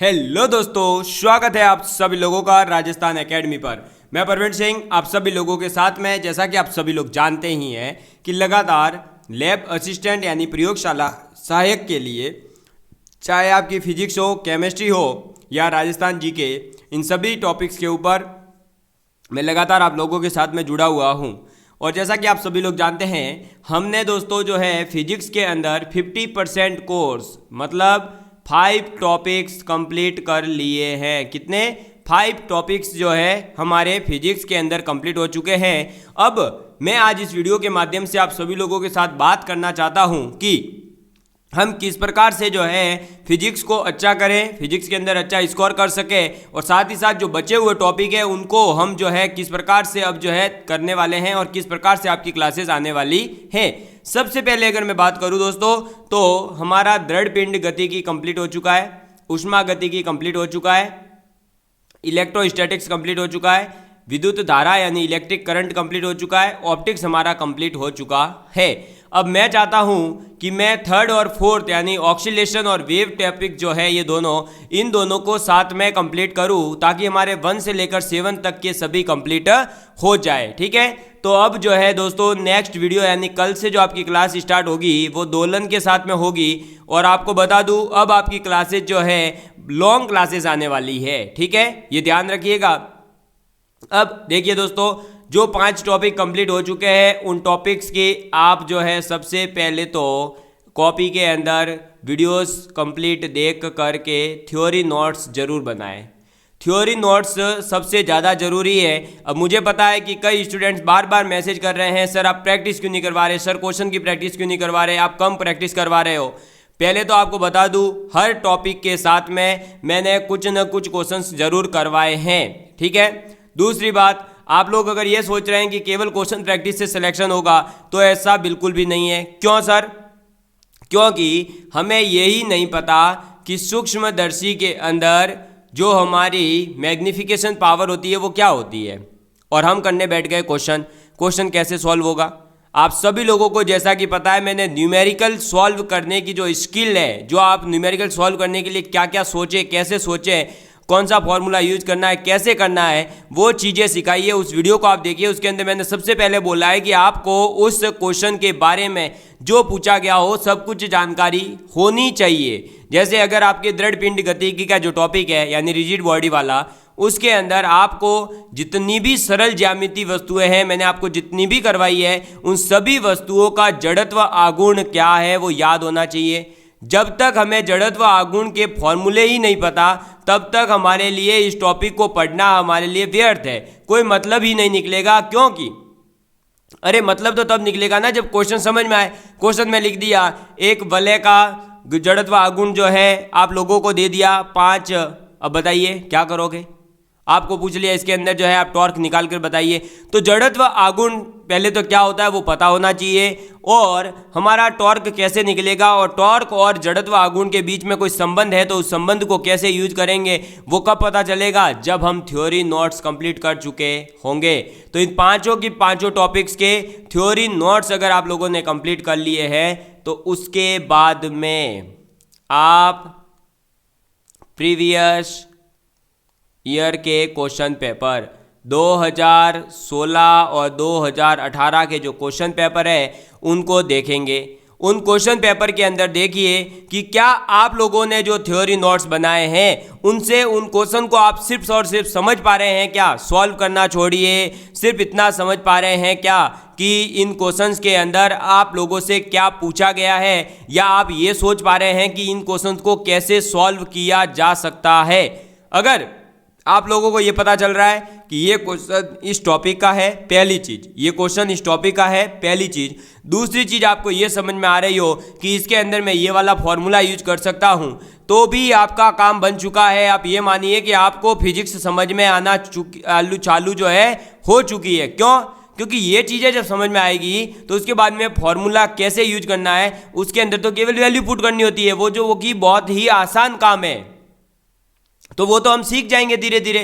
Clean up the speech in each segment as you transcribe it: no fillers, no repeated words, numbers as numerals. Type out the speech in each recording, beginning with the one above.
Hello दोस्तों, स्वागत है आप सभी लोगों का राजस्थान एकेडमी पर। मैं परवीन सिंह आप सभी लोगों के साथ में। जैसा कि आप सभी लोग जानते ही हैं कि लगातार लैब असिस्टेंट यानी प्रयोगशाला सहायक के लिए, चाहे आपकी फिजिक्स हो, केमिस्ट्री हो या राजस्थान जीके, इन सभी टॉपिक्स के ऊपर मैं लगातार आप लोगों के साथ में जुड़ा हुआ हूँ। और जैसा कि आप सभी लोग जानते हैं, हमने दोस्तों जो है फिजिक्स के अंदर 50% कोर्स मतलब 5 टॉपिक्स कंप्लीट कर लिए हैं। कितने? 5 टॉपिक्स जो है हमारे फिजिक्स के अंदर कंप्लीट हो चुके हैं। अब मैं आज इस वीडियो के माध्यम से आप सभी लोगों के साथ बात करना चाहता हूं कि हम किस प्रकार से जो है फिजिक्स को अच्छा करें, फिजिक्स के अंदर अच्छा स्कोर कर सके, और साथ ही साथ जो बचे हुए टॉपिक है उनको हम जो है किस प्रकार से अब जो है करने वाले हैं और किस प्रकार से आपकी क्लासेस आने वाली हैं। सबसे पहले अगर मैं बात करूं दोस्तों, तो हमारा दृढ़ पिंड गतिकी कंप्लीट हो चुका है, ऊष्मा गतिकी कंप्लीट हो चुका है, इलेक्ट्रोस्टैटिक्स कंप्लीट हो चुका है, विद्युत धारा यानी इलेक्ट्रिक करंट कंप्लीट हो चुका है, ऑप्टिक्स हमारा कंप्लीट हो चुका है। अब मैं चाहता हूं कि मैं थर्ड और फोर्थ यानी ऑक्सीलेशन और वेव टॉपिक जो है ये दोनों, इन दोनों को साथ में कंप्लीट करूं ताकि हमारे 1 से लेकर 7 तक के सभी कंप्लीट हो जाए। ठीक है, तो अब जो है दोस्तों नेक्स्ट वीडियो यानी कल से जो आपकी क्लास स्टार्ट होगी वो दोलन के साथ में होगी। और आपको बता दूं अब आपकी क्लासेज जो है लॉन्ग क्लासेस आने वाली है। ठीक है, ये ध्यान रखिएगा। अब देखिए दोस्तों, जो 5 टॉपिक कंप्लीट हो चुके हैं उन टॉपिक्स के आप जो है सबसे पहले तो कॉपी के अंदर वीडियोस कंप्लीट देख करके थ्योरी नोट्स जरूर बनाएं। थ्योरी नोट्स सबसे ज़्यादा ज़रूरी है। अब मुझे पता है कि कई स्टूडेंट्स बार बार मैसेज कर रहे हैं, सर आप प्रैक्टिस क्यों नहीं करवा रहे, सर क्वेश्चन की प्रैक्टिस क्यों नहीं करवा रहे, आप कम प्रैक्टिस करवा रहे हो। पहले तो आपको बता दूं, हर टॉपिक के साथ में मैंने कुछ न कुछ क्वेश्चंस जरूर करवाए हैं। ठीक है, दूसरी बात, आप लोग अगर ये सोच रहे हैं कि केवल क्वेश्चन प्रैक्टिस से सिलेक्शन होगा तो ऐसा बिल्कुल भी नहीं है। क्यों सर? क्योंकि हमें यही नहीं पता कि सूक्ष्मदर्शी के अंदर जो हमारी मैग्निफिकेशन पावर होती है वो क्या होती है, और हम करने बैठ गए क्वेश्चन कैसे सॉल्व होगा। आप सभी लोगों को जैसा कि पता है, मैंने न्यूमेरिकल सॉल्व करने की जो स्किल है, जो आप न्यूमेरिकल सॉल्व करने के लिए क्या क्या सोचे, कैसे सोचे, कौन सा फॉर्मूला यूज करना है, कैसे करना है, वो चीज़ें सिखाई है। उस वीडियो को आप देखिए, उसके अंदर मैंने सबसे पहले बोला है कि आपको उस क्वेश्चन के बारे में जो पूछा गया हो सब कुछ जानकारी होनी चाहिए। जैसे अगर आपके दृढ़ पिंड गतिकी का जो टॉपिक है यानी रिजिड बॉडी वाला, उसके अंदर आपको जितनी भी सरल ज्यामितीय वस्तुएं हैं, मैंने आपको जितनी भी करवाई है, उन सभी वस्तुओं का जड़त्व आघूर्ण क्या है वो याद होना चाहिए। जब तक हमें जड़त्व आघूर्ण के फॉर्मूले ही नहीं पता तब तक हमारे लिए इस टॉपिक को पढ़ना हमारे लिए व्यर्थ है, कोई मतलब ही नहीं निकलेगा। क्योंकि अरे मतलब तो तब निकलेगा ना जब क्वेश्चन समझ में आए। क्वेश्चन में लिख दिया एक वलय का जड़त्व आघूर्ण जो है आप लोगों को दे दिया 5, अब बताइए क्या करोगे। आपको पूछ लिया इसके अंदर जो है आप टॉर्क निकाल कर बताइए। तो जड़त्व आघूर्ण पहले तो क्या होता है वो पता होना चाहिए, और हमारा टॉर्क कैसे निकलेगा, और टॉर्क और जड़त्व आघूर्ण के बीच में कोई संबंध है तो उस संबंध को कैसे यूज करेंगे वो कब पता चलेगा, जब हम थ्योरी नोट्स कंप्लीट कर चुके होंगे। तो इन पांचों टॉपिक्स के थ्योरी नोट्स अगर आप लोगों ने कंप्लीट कर लिए हैं तो उसके बाद में आप प्रीवियस ईयर के क्वेश्चन पेपर 2016 और 2018 के जो क्वेश्चन पेपर है उनको देखेंगे। उन क्वेश्चन पेपर के अंदर देखिए कि क्या आप लोगों ने जो थ्योरी नोट्स बनाए हैं उनसे उन क्वेश्चन को आप सिर्फ और सिर्फ समझ पा रहे हैं क्या, सॉल्व करना छोड़िए, सिर्फ इतना समझ पा रहे हैं क्या कि इन क्वेश्चंस के अंदर आप लोगों से क्या पूछा गया है, या आप ये सोच पा रहे हैं कि इन क्वेश्चंस को कैसे सॉल्व किया जा सकता है। अगर आप लोगों को ये पता चल रहा है कि ये क्वेश्चन इस टॉपिक का है, पहली चीज, ये क्वेश्चन इस टॉपिक का है, पहली चीज। दूसरी चीज, आपको ये समझ में आ रही हो कि इसके अंदर मैं ये वाला फॉर्मूला यूज कर सकता हूं, तो भी आपका काम बन चुका है। आप ये मानिए कि आपको फिजिक्स समझ में आना चालू जो है हो चुकी है। क्यों? क्योंकि ये चीज़ें जब समझ में आएगी तो उसके बाद में फॉर्मूला कैसे यूज करना है, उसके अंदर तो केवल वैल्यू पुट करनी होती है, वो की बहुत ही आसान काम है, तो वो तो हम सीख जाएंगे धीरे धीरे।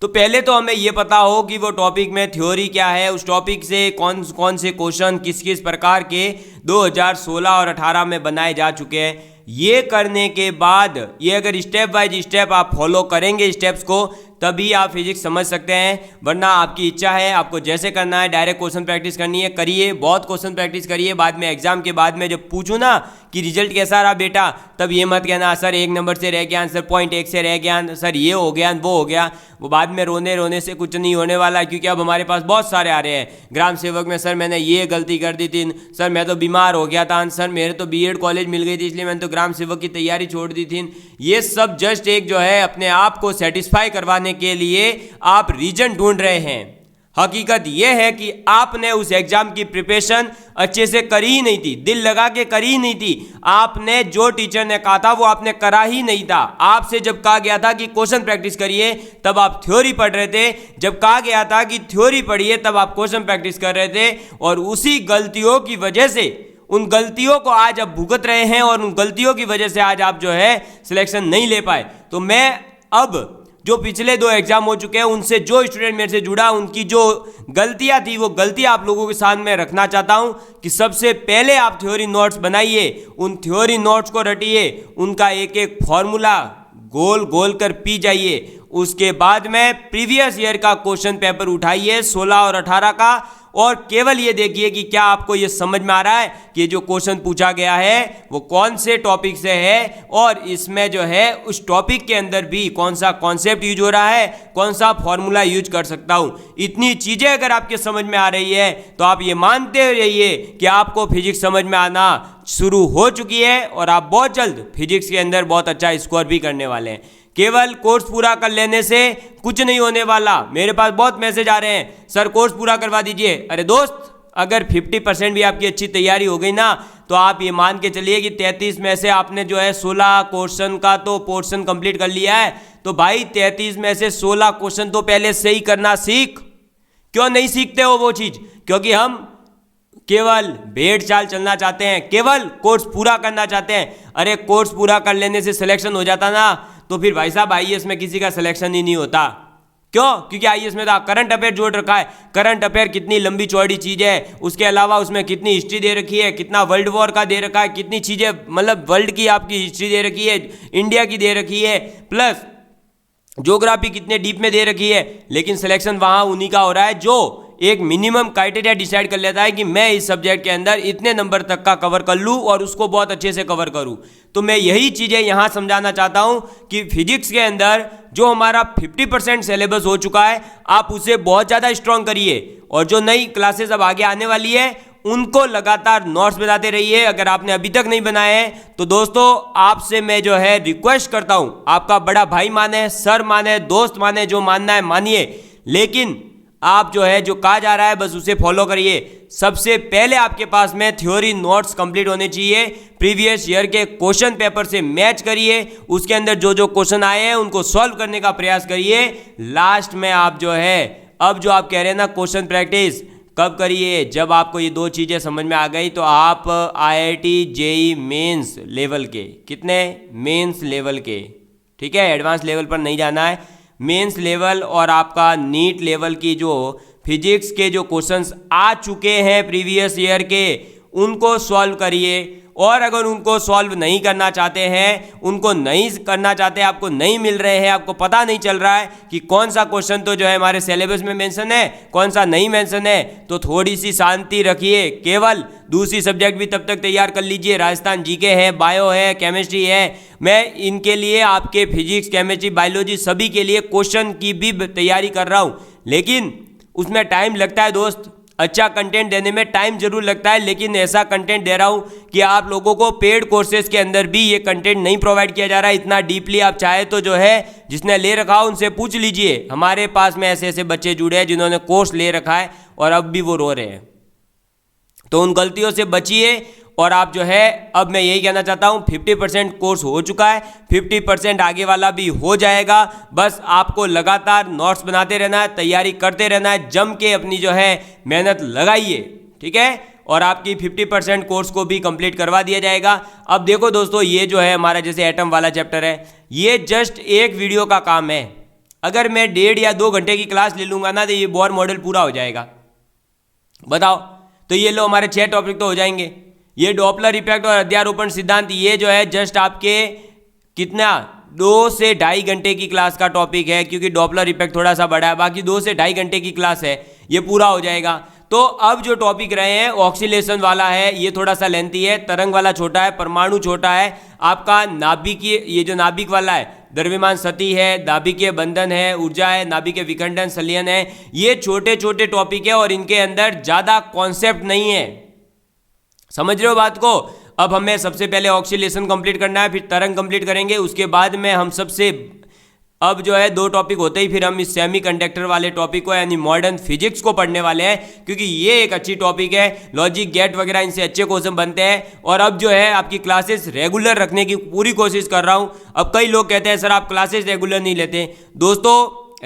तो पहले तो हमें ये पता हो कि वो टॉपिक में थ्योरी क्या है, उस टॉपिक से कौन कौन से क्वेश्चन किस किस प्रकार के 2016 और 18 में बनाए जा चुके हैं। ये करने के बाद, ये अगर स्टेप बाय स्टेप आप फॉलो करेंगे स्टेप्स को, तभी आप फिजिक्स समझ सकते हैं। वरना आपकी इच्छा है, आपको जैसे करना है, डायरेक्ट क्वेश्चन प्रैक्टिस करनी है, करिए, बहुत क्वेश्चन प्रैक्टिस करिए। बाद में एग्जाम के बाद में जब पूछूं ना कि रिजल्ट कैसा रहा बेटा, तब ये मत कहना सर 1 नंबर से रह गया, सर 0.1 से रह गया, सर ये हो गया वो हो गया। वो बाद में रोने से कुछ नहीं होने वाला, क्योंकि अब हमारे पास बहुत सारे आ रहे हैं ग्राम सेवक में। सर मैंने ये गलती कर दी थी, सर मैं तो बीमार हो गया था, सर मेरे तो बीएड कॉलेज मिल गई थी इसलिए मैंने तो ग्राम सेवक की तैयारी छोड़ दी थी। ये सब जस्ट एक जो है अपने आप को सेटिस्फाई करवाने के लिए आप रीजन ढूंढ रहे हैं। हकीकत यह है कि आपने उस एग्जाम की प्रिपरेशन अच्छे से करी ही नहीं थी, दिल लगा के करी ही नहीं थी। आपने जो टीचर ने कहा था वो आपने करा ही नहीं था। आपसे जब कहा गया था कि क्वेश्चन प्रैक्टिस करिए, तब आप थ्योरी पढ़ रहे थे। जब कहा गया था कि थ्योरी पढ़िए, तब आप क्वेश्चन प्रैक्टिस कर रहे थे। और उसी गलतियों की वजह से, उन गलतियों को आज आप भुगत रहे हैं, और उन गलतियों की वजह से आज आप जो है सिलेक्शन नहीं ले पाए। तो मैं अब जो पिछले 2 एग्जाम हो चुके हैं, उनसे जो स्टूडेंट मेरे से जुड़ा, उनकी जो गलतियां थी वो गलतियां आप लोगों के सामने रखना चाहता हूं कि सबसे पहले आप थ्योरी नोट्स बनाइए, उन थ्योरी नोट्स को रटिए, उनका एक एक फॉर्मूला गोल गोल कर पी जाइए। उसके बाद में प्रीवियस ईयर का क्वेश्चन पेपर उठाइए 16 और 18 का, और केवल ये देखिए कि क्या आपको ये समझ में आ रहा है कि जो क्वेश्चन पूछा गया है वो कौन से टॉपिक से है, और इसमें जो है उस टॉपिक के अंदर भी कौन सा कॉन्सेप्ट यूज हो रहा है, कौन सा फॉर्मूला यूज कर सकता हूं। इतनी चीजें अगर आपके समझ में आ रही है तो आप ये मानते रहिए कि आपको फिजिक्स समझ में आना शुरू हो चुकी है, और आप बहुत जल्द फिजिक्स के अंदर बहुत अच्छा स्कोर भी करने वाले हैं। केवल कोर्स पूरा कर लेने से कुछ नहीं होने वाला। मेरे पास बहुत मैसेज आ रहे हैं, सर कोर्स पूरा करवा दीजिए। अरे दोस्त, अगर 50% भी आपकी अच्छी तैयारी हो गई ना, तो आप ये मान के चलिए कि 33 में से आपने जो है 16 क्वेश्चन का तो पोर्शन कंप्लीट कर लिया है। तो भाई 33 में से 16 क्वेश्चन तो पहले से ही करना सीख। क्यों नहीं सीखते हो वो चीज? क्योंकि हम केवल भेड़ चाल चलना चाहते हैं, केवल कोर्स पूरा करना चाहते हैं। अरे कोर्स पूरा कर लेने से सिलेक्शन हो जाता ना, तो फिर भाई साहब आईएएस में किसी का सिलेक्शन ही नहीं होता। क्यों? क्योंकि आईएएस में तो करंट अफेयर जोड़ रखा है। करंट अफेयर कितनी लंबी चौड़ी चीज है, उसके अलावा उसमें कितनी हिस्ट्री दे रखी है, कितना वर्ल्ड वॉर का दे रखा है, कितनी चीजें, मतलब वर्ल्ड की आपकी हिस्ट्री दे रखी है, इंडिया की दे रखी है, प्लस ज्योग्राफी कितने डीप में दे रखी है। लेकिन सिलेक्शन वहां उन्हीं का हो रहा है जो एक मिनिमम क्राइटेरिया डिसाइड कर लेता है कि मैं इस सब्जेक्ट के अंदर इतने नंबर तक का कवर कर लूं और उसको बहुत अच्छे से कवर करूं। तो मैं यही चीजें यहां समझाना चाहता हूं कि फिजिक्स के अंदर जो हमारा 50% सिलेबस हो चुका है, आप उसे बहुत ज्यादा स्ट्रांग करिए, और जो नई क्लासेस अब आगे आने वाली है उनको लगातार नोट्स बनाते रहिए। अगर आपने अभी तक नहीं बनाए हैं तो दोस्तों आपसे मैं जो है रिक्वेस्ट करता हूं, आपका बड़ा भाई माने, सर माने, दोस्त माने, जो मानना है मानिए, लेकिन आप जो है जो कहा जा रहा है बस उसे फॉलो करिए। सबसे पहले आपके पास में थ्योरी नोट्स कंप्लीट होने चाहिए, प्रीवियस ईयर के क्वेश्चन पेपर से मैच करिए, उसके अंदर जो जो क्वेश्चन आए हैं उनको सॉल्व करने का प्रयास करिए। लास्ट में आप जो है, अब जो आप कह रहे हैं ना क्वेश्चन प्रैक्टिस कब करिए, जब आपको ये 2 चीजें समझ में आ गई तो आप आईआईटी जेईई मेंस लेवल के, कितने मेंस लेवल के, ठीक है, एडवांस लेवल पर नहीं जाना है, मेंस लेवल और आपका नीट लेवल की जो फिजिक्स के जो क्वेश्चंस आ चुके हैं प्रीवियस ईयर के, उनको सॉल्व करिए। और अगर उनको सॉल्व नहीं करना चाहते हैं, उनको नहीं करना चाहते, आपको नहीं मिल रहे हैं, आपको पता नहीं चल रहा है कि कौन सा क्वेश्चन तो जो है हमारे सिलेबस में मेंशन है, कौन सा नहीं मेंशन है, तो थोड़ी सी शांति रखिए। केवल दूसरी सब्जेक्ट भी तब तक तैयार कर लीजिए, राजस्थान जीके है, बायो है, केमिस्ट्री है। मैं इनके लिए आपके फिजिक्स, केमिस्ट्री, बायोलॉजी सभी के लिए क्वेश्चन की भी तैयारी कर रहा हूँ, लेकिन उसमें टाइम लगता है दोस्त। अच्छा कंटेंट देने में टाइम जरूर लगता है, लेकिन ऐसा कंटेंट दे रहा हूं कि आप लोगों को पेड कोर्सेज के अंदर भी ये कंटेंट नहीं प्रोवाइड किया जा रहा है इतना डीपली। आप चाहे तो जो है जिसने ले रखा हो उनसे पूछ लीजिए, हमारे पास में ऐसे ऐसे बच्चे जुड़े हैं जिन्होंने कोर्स ले रखा है और अब भी वो रो रहे हैं। तो उन गलतियों से बचिए। और आप जो है, अब मैं यही कहना चाहता हूं, 50% कोर्स हो चुका है, 50% आगे वाला भी हो जाएगा। बस आपको लगातार नोट्स बनाते रहना है, तैयारी करते रहना है, जम के अपनी जो है मेहनत लगाइए, ठीक है। और आपकी 50% कोर्स को भी कंप्लीट करवा दिया जाएगा। अब देखो दोस्तों, ये जो है हमारा जैसे एटम वाला चैप्टर है, ये जस्ट एक वीडियो का काम है। अगर मैं 1.5 या 2 घंटे की क्लास ले लूंगा ना, तो ये बोर मॉडल पूरा हो जाएगा। बताओ, तो ये लो हमारे 6 टॉपिक तो हो जाएंगे। ये डॉपलर इफेक्ट और अध्यारोपण सिद्धांत ये जो है जस्ट आपके कितना 2 से 2.5 घंटे की क्लास का टॉपिक है, क्योंकि डॉपलर इफेक्ट थोड़ा सा बड़ा है, बाकी 2 से 2.5 घंटे की क्लास है, ये पूरा हो जाएगा। तो अब जो टॉपिक रहे हैं ऑक्सीलेशन वाला है, ये थोड़ा सा लेंथी है, तरंग वाला छोटा है, परमाणु छोटा है, आपका नाभिकीय ये जो नाभिक वाला है द्रव्यमान सती है, नाभिकीय बंधन है, ऊर्जा है, नाभिकीय विखंडन संलयन है, ये छोटे छोटे टॉपिक है और इनके अंदर ज्यादा कॉन्सेप्ट नहीं है। समझ रहे हो बात को? अब हमें सबसे पहले ऑक्सीलेशन कंप्लीट करना है, फिर तरंग कंप्लीट करेंगे, उसके बाद में हम सबसे अब जो है 2 टॉपिक होते ही फिर हम इस सेमी कंडक्टर वाले टॉपिक को यानी मॉडर्न फिजिक्स को पढ़ने वाले हैं, क्योंकि ये एक अच्छी टॉपिक है, लॉजिक गेट वगैरह इनसे अच्छे क्वेश्चन बनते हैं। और अब जो है आपकी क्लासेस रेगुलर रखने की पूरी कोशिश कर रहा हूं। अब कई लोग कहते हैं सर आप क्लासेस रेगुलर नहीं लेते। दोस्तों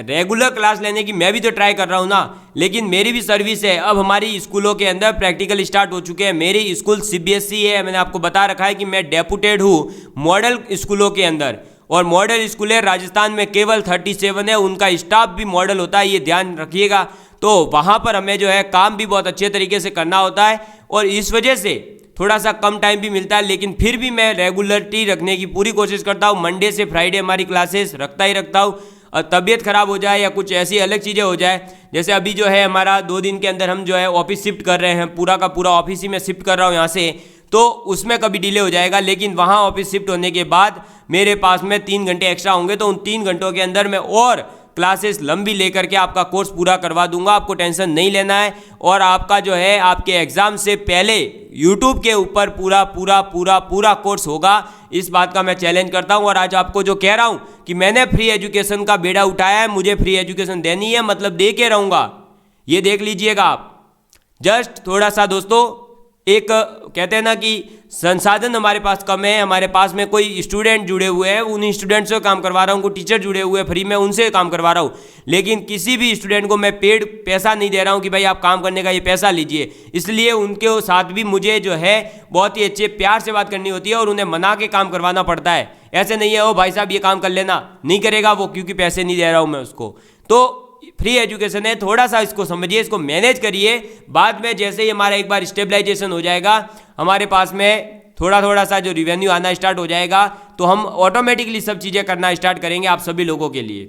रेगुलर क्लास लेने की मैं भी तो ट्राई कर रहा हूं ना, लेकिन मेरी भी सर्विस है। अब हमारी स्कूलों के अंदर प्रैक्टिकल स्टार्ट हो चुके हैं। मेरी स्कूल CBSE है, मैंने आपको बता रखा है कि मैं डेपुटेड हूँ मॉडल स्कूलों के अंदर, और मॉडल स्कूल है राजस्थान में केवल 37 है, उनका स्टाफ भी मॉडल होता है, ये ध्यान रखिएगा। तो वहाँ पर हमें जो है काम भी बहुत अच्छे तरीके से करना होता है और इस वजह से थोड़ा सा कम टाइम भी मिलता है, लेकिन फिर भी मैं रेगुलरिटी रखने की पूरी कोशिश करता हूँ। मंडे से फ्राइडे हमारी क्लासेस रखता हूँ। तबीयत खराब हो जाए या कुछ ऐसी अलग चीज़ें हो जाए, जैसे अभी जो है हमारा 2 दिन के अंदर हम जो है ऑफिस शिफ्ट कर रहे हैं, पूरा का पूरा ऑफिस ही मैं शिफ्ट कर रहा हूँ यहाँ से, तो उसमें कभी डिले हो जाएगा। लेकिन वहाँ ऑफिस शिफ्ट होने के बाद मेरे पास में 3 घंटे एक्स्ट्रा होंगे, तो उन 3 घंटों के अंदर मैं और क्लासेस लंबी लेकर के आपका कोर्स पूरा करवा दूंगा। आपको टेंशन नहीं लेना है। और आपका जो है आपके एग्जाम से पहले यूट्यूब के ऊपर पूरा पूरा पूरा पूरा कोर्स होगा, इस बात का मैं चैलेंज करता हूं। और आज आपको जो कह रहा हूं कि मैंने फ्री एजुकेशन का बेड़ा उठाया है, मुझे फ्री एजुकेशन देनी है, मतलब दे के रहूंगा, ये देख लीजिएगा आप। जस्ट थोड़ा सा दोस्तों, एक कहते हैं ना कि संसाधन हमारे पास कम है, हमारे पास में कोई स्टूडेंट जुड़े हुए हैं, उन स्टूडेंट से काम करवा रहा हूँ, कोई टीचर जुड़े हुए हैं फ्री में, उनसे काम करवा रहा हूँ। लेकिन किसी भी स्टूडेंट को मैं पेड पैसा नहीं दे रहा हूँ कि भाई आप काम करने का ये पैसा लीजिए। इसलिए उनके साथ भी मुझे जो है बहुत ही अच्छे प्यार से बात करनी होती है और उन्हें मना के काम करवाना पड़ता है। ऐसे नहीं है ओ भाई साहब ये काम कर लेना, नहीं करेगा वो, क्योंकि पैसे नहीं दे रहा हूँ मैं उसको। तो फ्री एजुकेशन है, थोड़ा सा इसको समझिए, इसको मैनेज करिए। बाद में जैसे ही हमारा एक बार स्टेबलाइजेशन हो जाएगा, हमारे पास में थोड़ा थोड़ा सा जो रिवेन्यू आना स्टार्ट हो जाएगा, तो हम ऑटोमेटिकली सब चीज़ें करना स्टार्ट करेंगे आप सभी लोगों के लिए।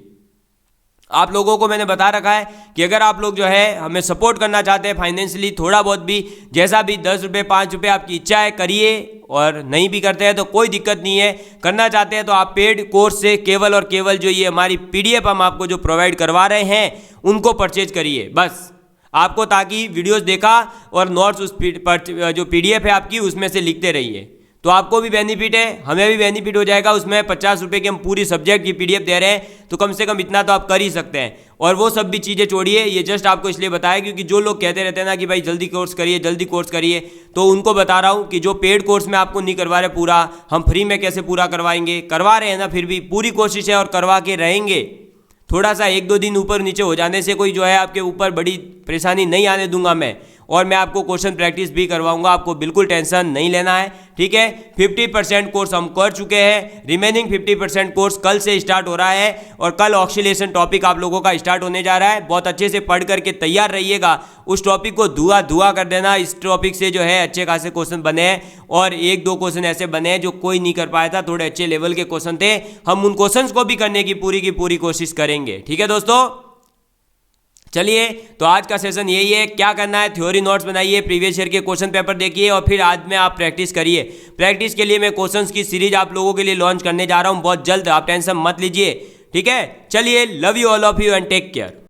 आप लोगों को मैंने बता रखा है कि अगर आप लोग जो है हमें सपोर्ट करना चाहते हैं फाइनेंशियली, थोड़ा बहुत भी, जैसा भी 10 रुपये 5 रुपये आपकी इच्छा है करिए, और नहीं भी करते हैं तो कोई दिक्कत नहीं है। करना चाहते हैं तो आप पेड कोर्स से केवल और केवल जो ये हमारी PDF हम आपको जो प्रोवाइड करवा रहे हैं उनको परचेज करिए बस। आपको ताकि वीडियोस देखा और नोट्स उस जो PDF है आपकी उसमें से लिखते रहिए, तो आपको भी बेनिफिट है, हमें भी बेनिफिट हो जाएगा। उसमें 50 रुपये की हम पूरी सब्जेक्ट की PDF दे रहे हैं, तो कम से कम इतना तो आप कर ही सकते हैं। और वो सब भी चीज़ें छोड़िए, ये जस्ट आपको इसलिए बताया क्योंकि जो लोग कहते रहते हैं ना कि भाई जल्दी कोर्स करिए जल्दी कोर्स करिए, तो उनको बता रहा हूँ कि जो पेड कोर्स में आपको नहीं करवा रहे पूरा, हम फ्री में कैसे पूरा करवाएंगे। करवा रहे हैं ना, फिर भी पूरी कोशिश है और करवा के रहेंगे। थोड़ा सा 1-2 दिन ऊपर नीचे हो जाने से कोई जो है आपके ऊपर बड़ी परेशानी नहीं आने दूंगा मैं। और मैं आपको क्वेश्चन प्रैक्टिस भी करवाऊंगा, आपको बिल्कुल टेंशन नहीं लेना है, ठीक है। 50% कोर्स हम कर चुके हैं, रिमेनिंग 50% कोर्स कल से स्टार्ट हो रहा है, और कल ऑक्सीलेशन टॉपिक आप लोगों का स्टार्ट होने जा रहा है। बहुत अच्छे से पढ़ करके तैयार रहिएगा, उस टॉपिक को धुआ कर देना। इस टॉपिक से जो है अच्छे खासे क्वेश्चन बने हैं, और 1-2 क्वेश्चन ऐसे बने हैं जो कोई नहीं कर पाया था, थोड़े अच्छे लेवल के क्वेश्चन थे। हम उन क्वेश्चन को भी करने की पूरी कोशिश करेंगे, ठीक है दोस्तों। चलिए, तो आज का सेशन यही है। क्या करना है, थ्योरी नोट्स बनाइए, प्रीवियस ईयर के क्वेश्चन पेपर देखिए, और फिर आज में आप प्रैक्टिस करिए। प्रैक्टिस के लिए मैं क्वेश्चंस की सीरीज आप लोगों के लिए लॉन्च करने जा रहा हूं बहुत जल्द, आप टेंशन मत लीजिए, ठीक है। चलिए, love you all of you and take care.